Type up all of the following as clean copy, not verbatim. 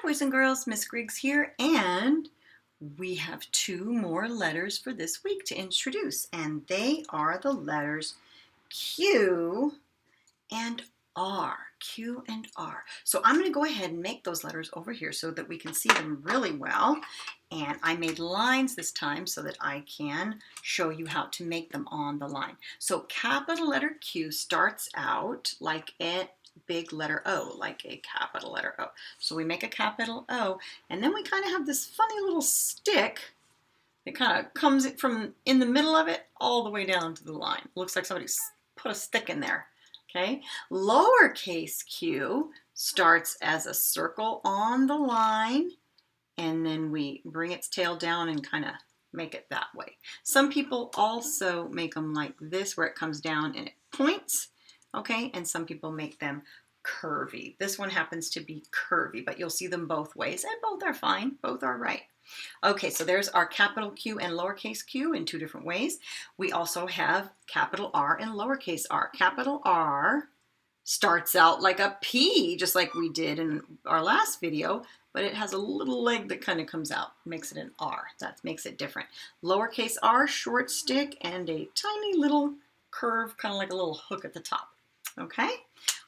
boys and girls, Miss Griggs here, and we have two more letters for this week to introduce, and they are the letters Q and R. Q and R. So I'm going to go ahead and make those letters over here so that we can see them really well. And I made lines this time so that I can show you how to make them on the line. So capital letter Q starts out like a big letter O, like a capital letter O. So we make a capital O, and then we kind of have this funny little stick. It kind of comes from in the middle of it all the way down to the line. Looks like somebody put a stick in there. Okay, lowercase q starts as a circle on the line, and then we bring its tail down and kind of make it that way. Some people also make them like this, where it comes down and it points, okay, and some people make them curvy. This one happens to be curvy, but you'll see them both ways, and both are fine, both are right. Okay, so there's our capital Q and lowercase q in two different ways. We also have capital R and lowercase r. Capital R starts out like a P, just like we did in our last video, but it has a little leg that kind of comes out, makes it an R. That makes it different. Lowercase r, short stick, and a tiny little curve, kind of like a little hook at the top. Okay?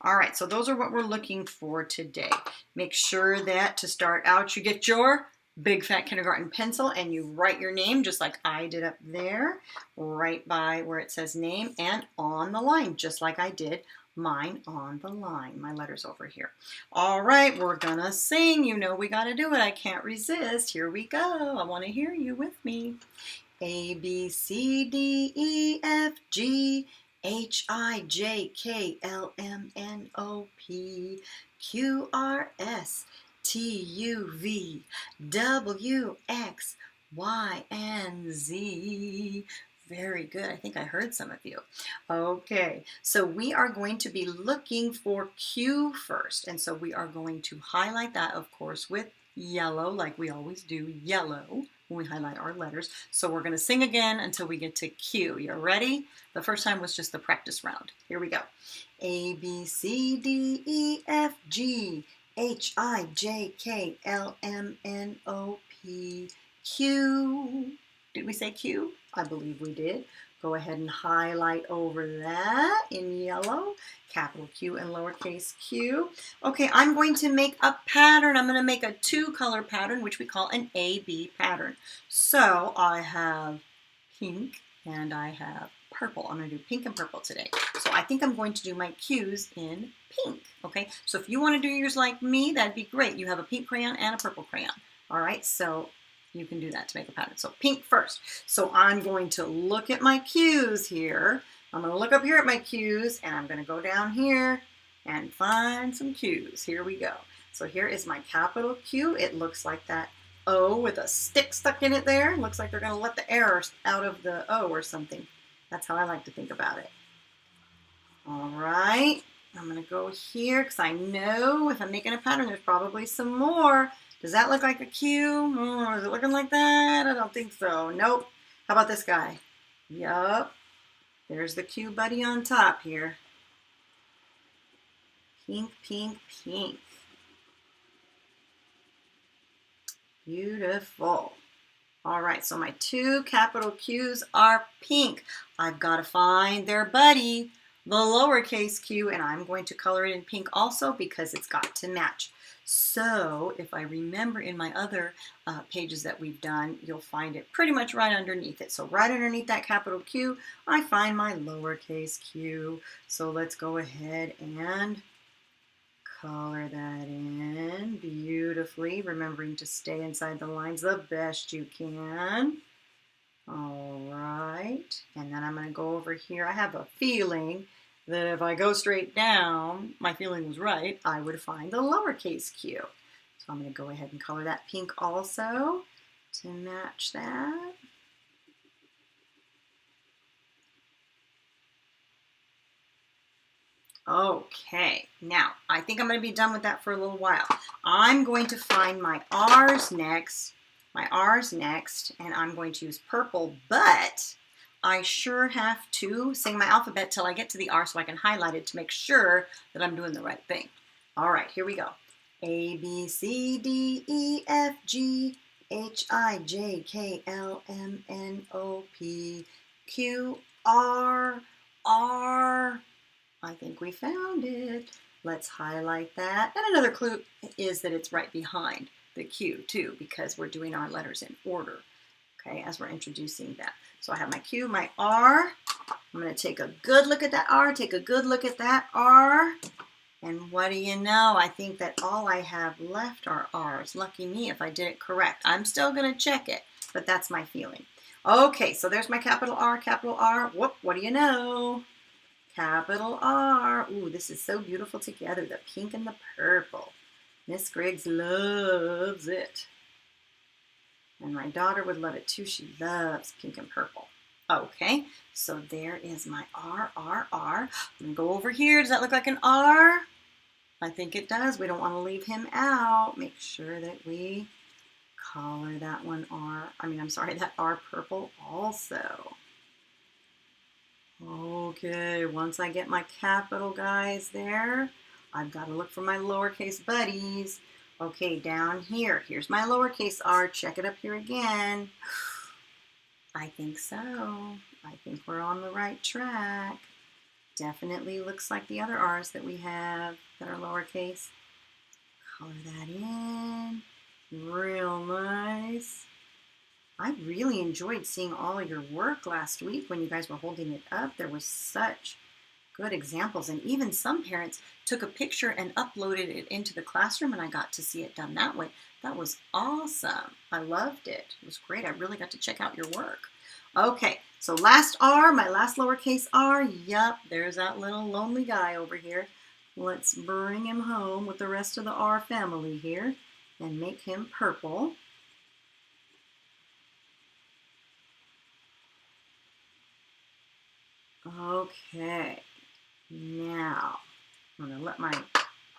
All right, so those are what we're looking for today. Make sure that to start out, you get your big fat kindergarten pencil and you write your name just like I did up there, right by where it says name and on the line, just like I did mine on the line, my letters over here. All right, we're gonna sing. You know we gotta do it. I can't resist. Here we go. I want to hear you with me. A, B, C, D, E, F, G, H, I, J, K, L, M, N, O, P, Q, R, S, T, U, V, W, X, Y, and Z. Very good. I think I heard some of you. Okay, so we are going to be looking for Q first. And so we are going to highlight that, of course, with yellow, like we always do, yellow, when we highlight our letters. So we're going to sing again until we get to Q. You ready? The first time was just the practice round. Here we go. A, B, C, D, E, F, G, H, I, J, K, L, M, N, O, P, Q. Did we say Q? I believe we did. Go ahead and highlight over that in yellow, capital Q and lowercase q. Okay, I'm going to make a pattern. I'm going to make a two-color pattern, which we call an A-B pattern. So I have pink and I have purple. I'm going to do pink and purple today. So I think I'm going to do my Q's in pink. Okay, so if you want to do yours like me, that'd be great. You have a pink crayon and a purple crayon. All right, so you can do that to make a pattern. So pink first. So I'm going to look at my Q's here. I'm going to look up here at my Q's, and I'm going to go down here and find some Q's. Here we go. So here is my capital Q. It looks like that O with a stick stuck in it there. Looks like they're going to let the air out of the O or something. That's how I like to think about it. All right. I'm going to go here because I know if I'm making a pattern, there's probably some more. Does that look like a Q? Oh, is it looking like that? I don't think so. Nope. How about this guy? Yup. There's the Q buddy on top here. Pink, pink, pink. Beautiful. All right, so my two capital Q's are pink. I've got to find their buddy, the lowercase q, and I'm going to color it in pink also because it's got to match. So if I remember in my other pages that we've done, you'll find it pretty much right underneath it. So right underneath that capital Q, I find my lowercase q. So let's go ahead and color that in beautifully, remembering to stay inside the lines the best you can. All right, and then I'm going to go over here. I have a feeling that if I go straight down, my feeling was right, I would find the lowercase q. So I'm going to go ahead and color that pink also to match that. Okay, now I think I'm going to be done with that for a little while. I'm going to find my R's next, and I'm going to use purple, but I sure have to sing my alphabet till I get to the R so I can highlight it to make sure that I'm doing the right thing. All right, here we go. A, B, C, D, E, F, G, H, I, J, K, L, M, N, O, P, Q, R, R. I think we found it. Let's highlight that. And another clue is that it's right behind the Q too, because we're doing our letters in order, okay, as we're introducing that. So I have my Q, my R. I'm going to take a good look at that R, take a good look at that R. And what do you know? I think that all I have left are R's. Lucky me if I did it correct. I'm still going to check it, but that's my feeling. Okay, so there's my capital R, capital R. Whoop, what do you know? Capital R. Ooh, this is so beautiful together, the pink and the purple. Miss Griggs loves it. And my daughter would love it too. She loves pink and purple. Okay, so there is my R, R, R. I'm going to go over here. Does that look like an R? I think it does. We don't want to leave him out. Make sure that we color that one R. That R purple also. Okay, once I get my capital guys there, I've got to look for my lowercase buddies. Okay, down here, here's my lowercase r. Check it up here again. I think so. I think we're on the right track. Definitely looks like the other r's that we have that are lowercase. Color that in. Real nice. I really enjoyed seeing all of your work last week when you guys were holding it up. There was such good examples, and even some parents took a picture and uploaded it into the classroom, and I got to see it done that way. That was awesome. I loved it. It was great. I really got to check out your work. Okay, so last R, my last lowercase r. Yup, there's that little lonely guy over here. Let's bring him home with the rest of the R family here and make him purple. Okay, now I'm going to let my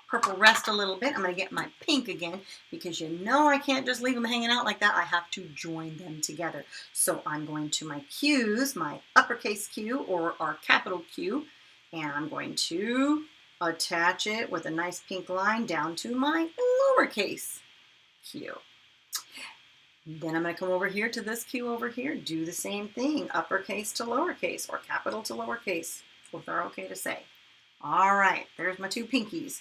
purple rest a little bit. I'm going to get my pink again because you know I can't just leave them hanging out like that. I have to join them together. So I'm going to my Q's, my uppercase Q or our capital Q, and I'm going to attach it with a nice pink line down to my lowercase Q. Then I'm going to come over here to this Q over here, do the same thing, uppercase to lowercase or capital to lowercase. Both are okay to say. All right, there's my two pinkies.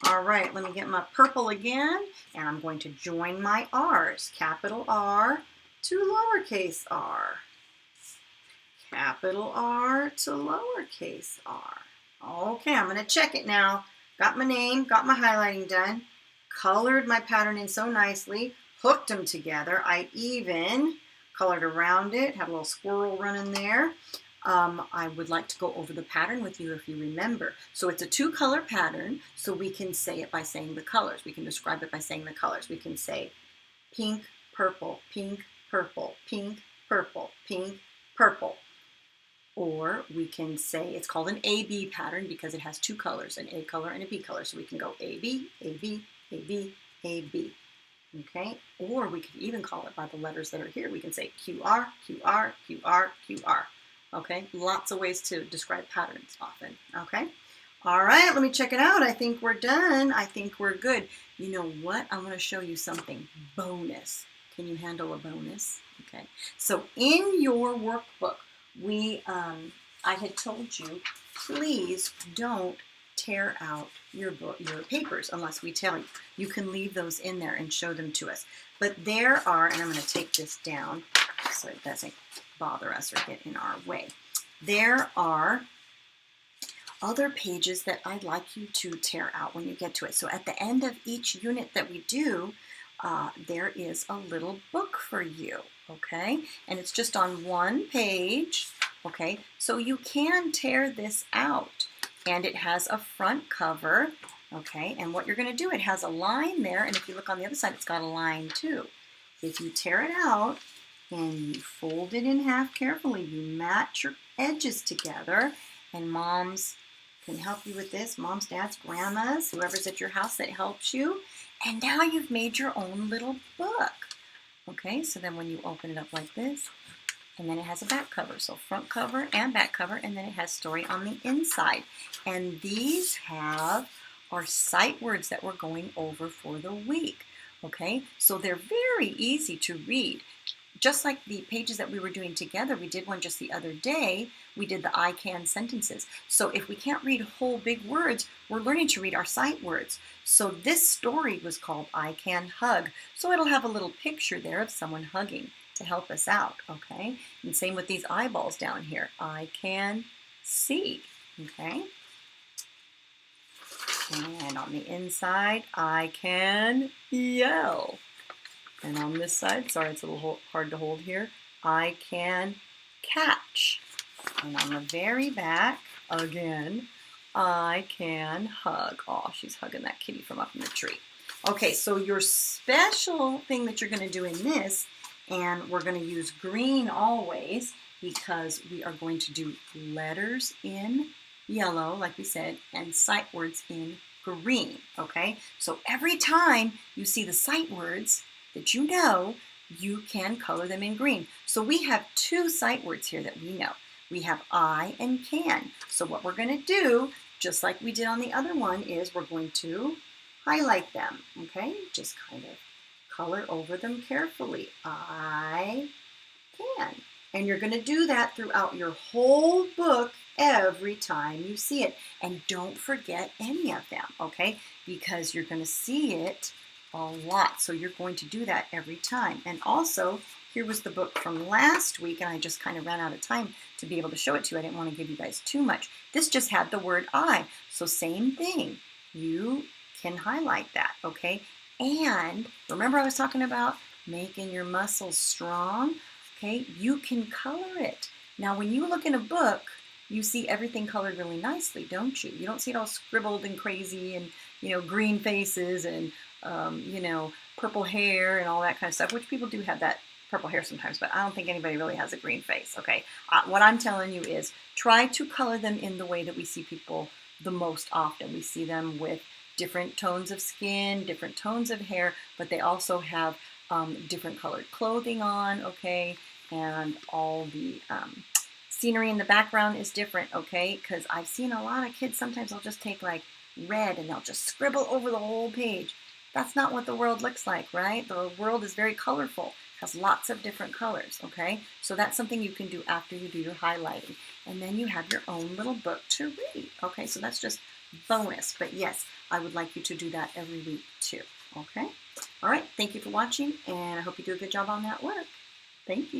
All right, let me get my purple again, and I'm going to join my R's. Capital R to lowercase r. Capital R to lowercase r. Okay, I'm going to check it now. Got my name, got my highlighting done, colored my pattern in so nicely, hooked them together. I even colored around it, had a little squirrel running there. I would like to go over the pattern with you if you remember. So it's a two-color pattern, so we can say it by saying the colors. We can describe it by saying the colors. We can say pink, purple, pink, purple, pink, purple, pink, purple. Or we can say it's called an A-B pattern because it has two colors, an A color and a B color. So we can go A-B, A-B, A-B, A-B. Okay, or we could even call it by the letters that are here. We can say QR, QR, QR, QR. Okay, lots of ways to describe patterns often. Okay, all right, let me check it out. I think we're done. I think we're good. You know what? I'm going to show you something bonus. Can you handle a bonus? Okay, so in your workbook, I had told you, please don't tear out your papers unless we tell you. You can leave those in there and show them to us. But there are, and I'm going to take this down so it doesn't bother us or get in our way. There are other pages that I'd like you to tear out when you get to it. So at the end of each unit that we do, there is a little book for you, okay? And it's just on one page, okay? So you can tear this out. And it has a front cover, okay? And what you're going to do, it has a line there, and if you look on the other side, it's got a line too. If you tear it out and you fold it in half carefully, you match your edges together, and moms can help you with this. Moms, dads, grandmas, whoever's at your house that helps you. And now you've made your own little book, okay? So then when you open it up like this, and then it has a back cover, so front cover and back cover, and then it has story on the inside. And these have are sight words that we're going over for the week. Okay, so they're very easy to read. Just like the pages that we were doing together, we did one just the other day. We did the I can sentences. So if we can't read whole big words, we're learning to read our sight words. So this story was called I Can Hug. So it'll have a little picture there of someone hugging to help us out, okay? And same with these eyeballs down here. I can see, okay? And on the inside, I can yell. And on this side, sorry, it's a little hard to hold here, I can catch. And on the very back, again, I can hug. Oh, she's hugging that kitty from up in the tree. Okay, so your special thing that you're going to do in this, and we're going to use green always because we are going to do letters in yellow, like we said, and sight words in green, okay? So every time you see the sight words that you know, you can color them in green. So we have two sight words here that we know. We have I and can. So what we're going to do, just like we did on the other one, is we're going to highlight them, okay? Just kind of color over them carefully. I can. And you're going to do that throughout your whole book every time you see it. And don't forget any of them, okay? Because you're going to see it a lot. So you're going to do that every time. And also, here was the book from last week, and I just kind of ran out of time to be able to show it to you. I didn't want to give you guys too much. This just had the word I. So same thing. You can highlight that, okay? And remember I was talking about making your muscles strong? Okay, you can color it. Now, when you look in a book, you see everything colored really nicely, don't you? You don't see it all scribbled and crazy and, green faces and, purple hair and all that kind of stuff, which people do have that purple hair sometimes, but I don't think anybody really has a green face, okay? What I'm telling you is try to color them in the way that we see people the most often. We see them with different tones of skin, different tones of hair, but they also have different colored clothing on, okay? And all the scenery in the background is different, okay? Because I've seen a lot of kids, sometimes they'll just take like red and they'll just scribble over the whole page. That's not what the world looks like, right? The world is very colorful, has lots of different colors, okay? So that's something you can do after you do your highlighting. And then you have your own little book to read, okay? So that's just bonus. But yes, I would like you to do that every week too, okay? All right, thank you for watching, and I hope you do a good job on that work. Thank you.